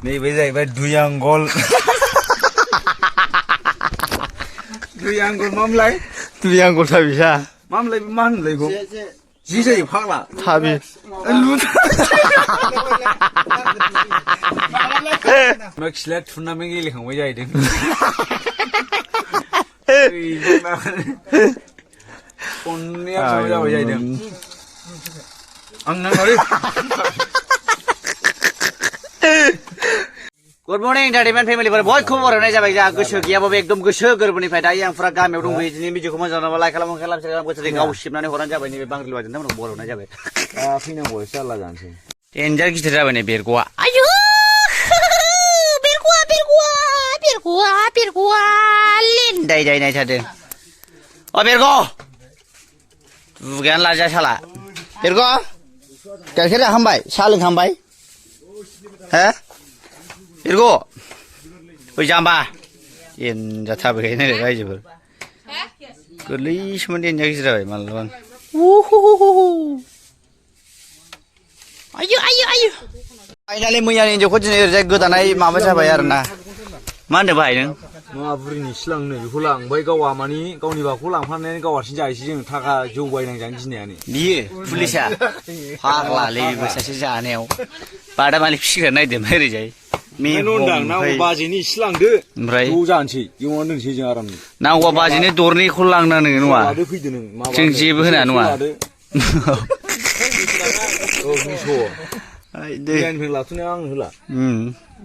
नैबे जाहैबाय दुइ आंगल दुइ आंगल मामलाय दुइ आंगल थाबिसा मामलाय मा होनलाय बेखौ जि जायो फाग्ला थाबि मा खिलाया टुर्नामेन्ट गेलेखांबाय जाहैदों खननैया जाबाय जाहैदों आं नाङालै गुड मर्निं एन्टारटेनमेन्ट फेमिलिफोर बहुत खबर होनाय जाबाय जोंहा गोसो गैयाबाबो एकदम गोसो गोरबोनिफ्राय दायो आं फुरा गामियाव दंफैयो दिनै भिडिअखौ मोजां मोनोबा लाइक खालाम गोसो गाव सिबनानै हरनाय जाबाय नैबे बांग्रि बाजों नोंथांमोनखौ बर हरनाय जाबाय फैनांगौ एसे आलदा जानोसै डेन्जार गिदिर जाबाय नै बेरग'आ आयु बेरग'आ लेन्दाय दायनाय थादों अ बेरग' दुगायानो लाजा साला बेरग' गाइखेर जाखांबाय साहा लोंखांबाय हो बेरग' ओइ जाम्बा देन्जार थाबायखायो नायलाय रायजोफोर गोरलैसोमोन देन्जार गिदिर जाबाय मालाबा आयु फाइनालि मैयानि हिन्जावखौ दिनै ओरैजाय गोदानाय माबा जाबाय आरो ना मा होनदों बाहाय नों मा बुरिनि सिलांनो बेखौ लांबाय गावा मानि गावनि बाखौ लांफानानै गाव हारसिं जाहैसै जों थाखा जौ बायनांजानो गिनायानो बियो पुलिसा फाग्लालै बेबो सासे जानायाव बादामालि फिसिग्रा नायदोंमोन ओरैजाय बाजैनि इसे लांदो ओमफ्राय ज' जानोसै एवना दोनसै जों आरामनो नांगौबा बाजैनो दरनैखौ लांनाङो नङा फैदो नों जों जेबो होना नङा गियाननिफ्राय लाथ'नाया आं होला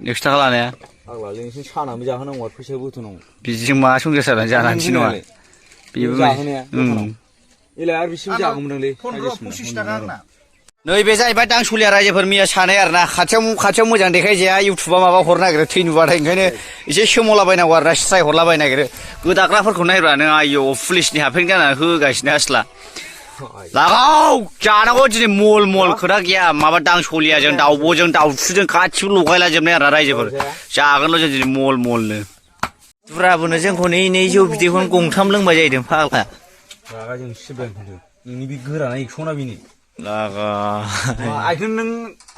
100 थाखा लानाया फाग्लालै नोंसोर सानाबो जाहोनांगौ आरो फैसा बोथोनांगौ बिदिजों मा संसार जानानै जानोसै नङा बेबो जाहोनाया एलाय आरो बिसिम जागौमोनदांलै नैबे जाहैबाय दांसलिया रायजोफोर मैया सानै आरो ना खाथियाव मोजां देखायजाया इउटुबा माबा हरनो नागिरो थैनुबाथाय ओंखायनो एसे सोमावलाबायनांगौ आरो ना स्राय हरलाबायनो नागिरो गोदाग्राफोरखौ नायब्रा नों आयौ पुलिसनि हाफेन जानानै होगासिनो आसला लागाव जानांगौ दिनै मल खोथा गैया माबा दांसलियाजों दाउब'जों दाउथुजों गासिबो लगायलाजोबनाय आरो रायजोफोर जागोनल' जों दिनै मलनो बुराबोनो जोंखौ नै जौ बिदैखौनो गंथाम लोंबाय जाहैदों फाग्ला रागा जों सिबाय नोंनि बे गोराना एक्स'ना बेनि लागा आइखोन नों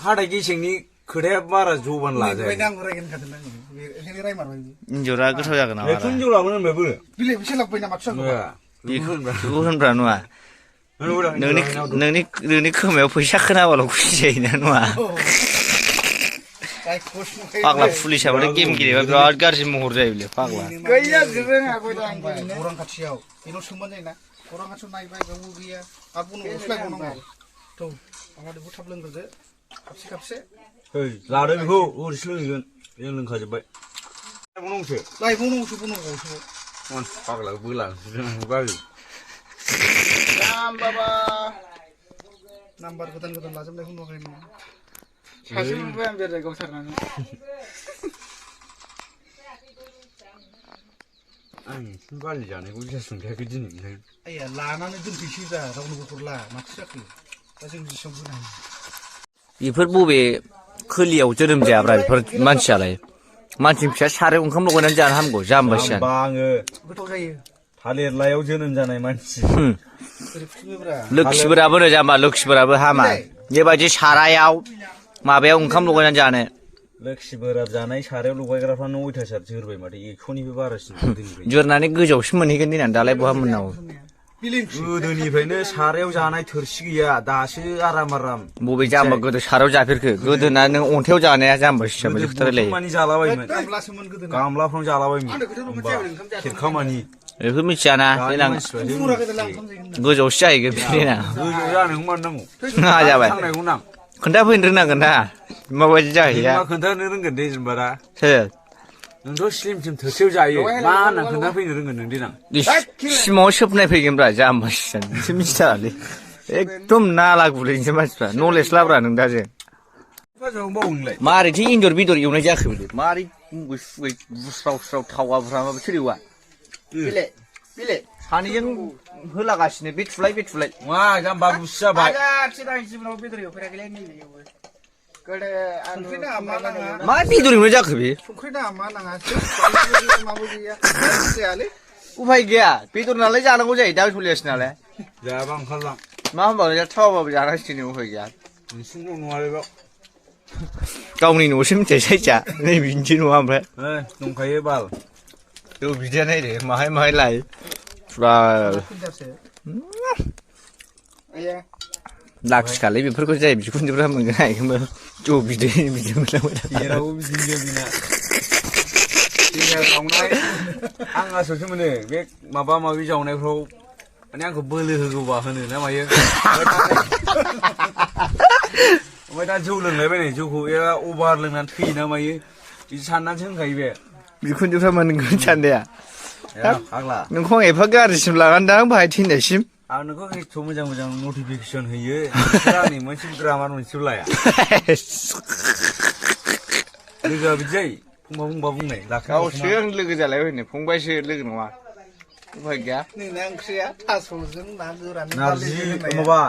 हाथाय गेसेंनि खोथाया बारा जौबानो लाजाया इन्जरा गोथाव जागोन नामा बेखौनो जौ लाबोनो होनबायबो बेखौ होनब्रा नङा नोंनि खोमायाव फैसा खोनाबाल' खुसि जायोना नङा फाग्ला पुलिसाबाथाय गेम गेलेबा बिराद गाज्रि महर जायो बे फाग्ला गैया गौरां खाथियाव बेनाव सोंबानो जायोना गौरां खाथियाव नायबाय गावबो गैया आरो बुंनो गस्लायबावनांगौ थ' आंहा थाब लोंग्रोदो खाबसे लादो बेखौ ओरैसो लोंहैगोन जों लोंखाजोब्बाय लायबावनांगौसो फाग्ला बोलांसो बाबा नाम्बार गोदान लाजोबनायखौ नुवाखै नोङो सासे नुबाय आं बेराय गावथारनानै आं बालि जानायखौ बिसास मोनखायाखै दिनै आइया लानानै दोनफैसै दा रावनोबो हरला माथो जाखो दा जों जेसेबां होनो हायो बेफोर बबे खोलियाव जोनोम जायाब्रा बेफोर मानसियालाय मानसिनि फिसा साराय ओंखाम लगायनानै जानो हामगौ जाम्बासियानो आङो गोथाव जायो थालिर लायाव जोनोम जानाय मानसि लोखिफोराबो नो जाम्बा लोखिफोराबो हामा बेबायदि सारायाव माबायाव ओंखाम लगायनानै जानो लोखि बोराब जानाय सारायाव लगायग्राफ्रानो अयथासार जोरबाय माथो 100निबो बारासिन जोरनानै गोजौआवसो मोनहैगोन दिनां दालाय बहा मोननांगौ गोदोनिफ्रायनो सारायाव जानाय थोरसि गैया दासो आराम बबे जाम्बा गोदो सारायाव जाफेरखो गोदोना नों अन्थायाव जानाया जाम्बा सिसाबायदि खोथारायलायो जालाबायोमोन गामलाफ्रावनो जालाबायोमोन खेरखामानि बेखौ मिथियाना देनां गोजौआवसो जाहैगोन देनां गोजौआव जानायखौ मानो नांगौ नङा जाबाय खोन्थाफैनो रोंनांगोन ना माबायदि जाहैया खोन्थानो रोंगोन दे जेनेबा दा सोर नोंथ' स्लिम थोरसियाव जायो मा होनना खोन्थाफैनो रोंगोन नों देनां सिमाङाव सोबनाय फैगोनब्रा जाम्बा सिसानो नोंसो मिथिथारालै एकदम नाला गुरैसो मानसिफ्रा नलेज लाब्रा नों दा जों मारैथो एन्जर बेदर एवनाय जाखो बेलाय मारै सुगै बुस्राव थावा बुस्राव सोर एवा बेले सानैजों होलागासिनो बे थुलाय मा जाम्बा गुसु जाबाय मा बेदर एवनाय जाखो बे संख्रि नाङा मा नाङा माबो गैया जायालै उफाय गैया बेदर नालाय जानांगौ जायो दा सोलिगासिनो नालाय जायाबा ओंखारलां मा होनबानो थावाबाबो जानांसिगोन उफाय गैया नोंसिनिल' नङालै गावनि न'सो मिथिया साइजा नै बिदिनोसै नङा ओमफ्राय दंखायो बाल औ बिदिया नायदो माहाय माहाय लायो फुरा लाखिखालै बेफोरखौ जाय बिखुनजोफ्रा मोनगोन आइखौबो जौ बिदै बिदि मोनलांबाय जेरावबो बिदिनो बिना आं आसलसो मोनो बे माबा माबि जावनायफ्राव माने आंखौ बोलो होगौबा होनो ना मायो ओमफ्राय दा जौ लोंलायबायनाय जौखौ अभार लोंनानै थैयो ना मायो बिदि साननानैसो होनखायो बे बिखुनजोफ्रा मोनगोन साननाया फाग्ला नोंखौ आं एफा गाज्रिसिम लागोन दां बाहाय थैनायसिम आं नोंखौ एथ' मोजां मोजां नटिफिकेसन होयो आंनि मोनसेबो ग्रामार मोनसेबो लाया लोगोआ बिदि जायो फंबा बुंनाय गावसो आं लोगो जालायबाय होनो फंबायसो लोगो नङा उफाय गैया नोंना ओंख्रिया थास'जों ना गोरान नारजि माबा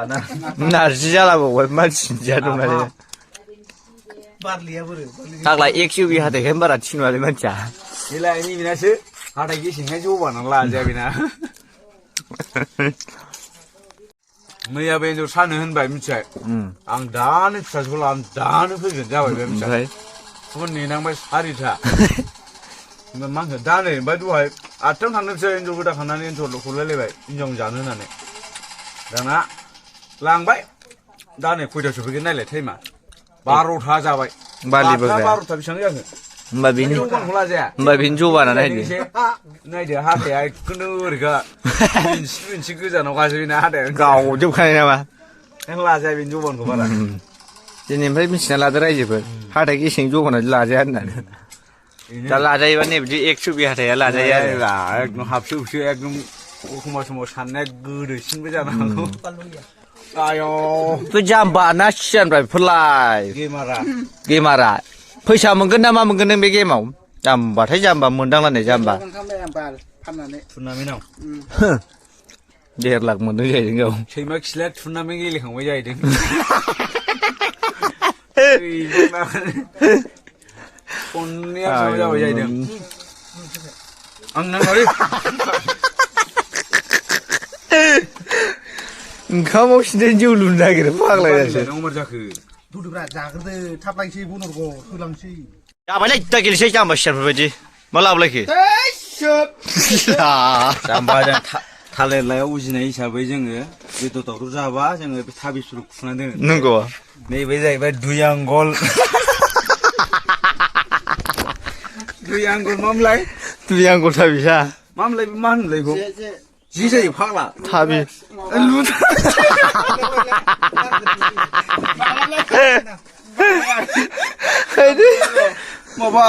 नारजि जालाबावबाय मानसिनि जिया दं नालाय बारलिया बोरो फाग्ला एक्स इउ बि हाथायखायनो बारा थिनवालै मानसिया बेलाय बेनासो हाथाय गेसेंखाय जौबानानै लाजाया बेना मैया बे एन्जर सानो होनबाय मिथिबाय आं दानो फिसाजोखौ लानानै दानो फैगोन जाबाय बे मिथिबाय नेनांबाय 4टा मा होनो दानो ओमफ्राय दहाय 8टायाव थांनोसै एन्जर गोदा खांनानै एन्जरल' हरलायलायबाय हिनजाव जानो होननानै दाना लांबाय दानो खयथायाव सफैगोन नायलाय टाइमा 12टा जाबाय 12टा बेसेबां जाखो होमबा बेनि जौबानखौ लाजाया होमबा बेनि जौबाना नायदो नायदो हाथाया एखुनु ओरैखा इन्सि गोजानाव गाज्रिना हाथाया गावजोबखानाय नामा नों लाजाया बेनि जौबानखौ बारा दिनैनिफ्राय मिथिना लादो रायजोफोर हाथाय गेसें जौबाना लाजाया होननानै दा लाजायोबा नै बिदि 100 बि हाथाया लाजायो आरो एकदम हाबसो हुबसो एकदम एखमबा समाव साननाया गोदोसिनबो जानो हागौ आयौ बे जाम्बा ना सियानफ्रा बेफोरलाय गेमारा फैसा मोनगोन ना मा मोनगोन नों बे गेमाव जाम्बाथाय जाम्बा मोनदांलायनाय जाम्बा टुर्नामेन्टआव 1.5 लाख मोनदों जाहैदों गाव सैमा खिलाया टुर्नामेन्ट गेलेखांबाय जाहैदों खननैया जाबाय जाहैदों आं नाङालै ओंखामाव सिन्थाय जौ लुनो नागिरो फाग्लायसो अमार जाखो दुदुब्रा जाग्रोदो थाब लायसै बनरखौ होलांसै जाबायलै दा गेलेसै जाम्बा सियारफोर बायदि मा लाबोलायखो जाम्बाजों थालिर लायाव उजिनाय हिसाबै जोङो बेदर दावदर जाबा जोङो बे थाबिसफोरखौ खुनानै दोनो नंगौ नैबे जाहैबाय 2 आंगल 2 आंगल मामलाय 2 आंगल थाबिसा मामलाय मा होनलाय बेखौ जि जायो फाग्ला थाबि माबा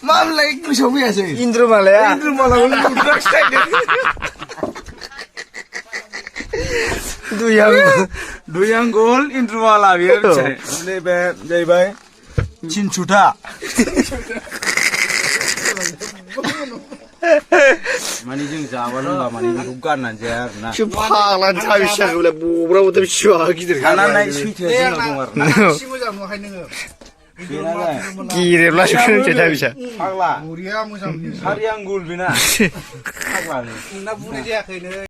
मामलाय गोसोआव फैयासै इन्द्रमालाया इन्द्रमालाखौ लुद्राक्स थायदों 2 आंगल इन्द्रमाला बेयो मिथिबाय नैबे जाहैबाय 300टा माने जों जाबा लोंबा माने बेखौ गारनानै जाया आरोना फाग्ला थाबिसाखौलाय बब्राबोथ' बिसिबा गिदिर गाननाय सैथोआ जोंनाव दं आरोना एसे मोजां नुवाखै नोङो गिरेब्लासो खोनासै थाबिसा फाग्ला बुरिया मोजां 4 आंगुल बेना फाग्ला नोंना बुरि जायाखैनो